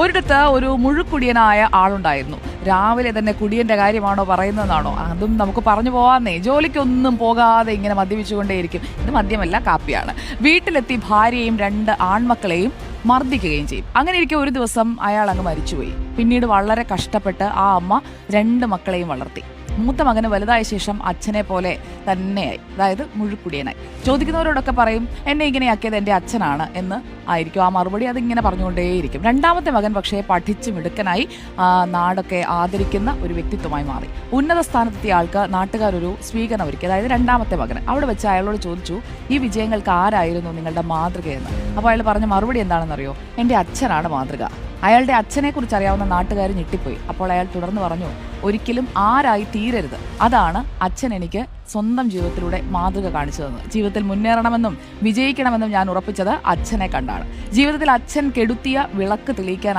ഒരിടത്ത് ഒരു മുഴുക്കുടിയനായ ആളുണ്ടായിരുന്നു. രാവിലെ തന്നെ കുടിയന്റെ കാര്യമാണോ പറയുന്നതെന്നാണോ? അതും നമുക്ക് പറഞ്ഞു പോവാന്നേ. ജോലിക്കൊന്നും പോകാതെ ഇങ്ങനെ മദ്യപിച്ചുകൊണ്ടേയിരിക്കും. ഇത് മദ്യമല്ല, കാപ്പിയാണ്. വീട്ടിലെത്തി ഭാര്യയെയും 2 ആൺമക്കളെയും മർദ്ദിക്കുകയും ചെയ്യും. അങ്ങനെ ഇരിക്കെ ഒരു ദിവസം അയാൾ അങ്ങ് മരിച്ചുപോയി. പിന്നീട് വളരെ കഷ്ടപ്പെട്ട് ആ അമ്മ 2 മക്കളെയും വളർത്തി. മൂത്ത മകന് വലുതായ ശേഷം അച്ഛനെ പോലെ തന്നെയായി, അതായത് മുഴുക്കുടിയനായി. ചോദിക്കുന്നവരോടൊക്കെ പറയും, എന്നെ ഇങ്ങനെയാക്കിയത് എൻ്റെ അച്ഛനാണ് എന്ന് ആയിരിക്കും ആ മറുപടി. അതിങ്ങനെ പറഞ്ഞുകൊണ്ടേയിരിക്കും. 2ാമത്തെ മകൻ പക്ഷേ പഠിച്ച് മിടുക്കനായി നാടൊക്കെ ആദരിക്കുന്ന ഒരു വ്യക്തിത്വമായി മാറി. ഉന്നത സ്ഥാനത്തെത്തിയ ആൾക്ക് നാട്ടുകാരൊരു സ്വീകരണം ഒരുക്കി, അതായത് 2ാമത്തെ മകന്. അവിടെ വെച്ച് അയാളോട് ചോദിച്ചു, ഈ വിജയങ്ങൾക്ക് ആരായിരുന്നു നിങ്ങളുടെ മാതൃകയെന്ന്. അപ്പോൾ അയാൾ പറഞ്ഞ മറുപടി എന്താണെന്നറിയോ? എൻ്റെ അച്ഛനാണ് മാതൃക. അയാളുടെ അച്ഛനെക്കുറിച്ച് അറിയാവുന്ന നാട്ടുകാർ ഞെട്ടിപ്പോയി. അപ്പോൾ അയാൾ തുടർന്ന് പറഞ്ഞു, ഒരിക്കലും ആരായി തീരരുത്. അതാണ് അച്ഛൻ എനിക്ക് സ്വന്തം ജീവിതത്തിലൂടെ മാതൃക കാണിച്ചു തന്നത്. ജീവിതത്തിൽ മുന്നേറണമെന്നും വിജയിക്കണമെന്നും ഞാൻ ഉറപ്പിച്ചത് അച്ഛനെ കണ്ടാണ്. ജീവിതത്തിൽ അച്ഛൻ കെടുത്തിയ വിളക്ക് തെളിയിക്കാൻ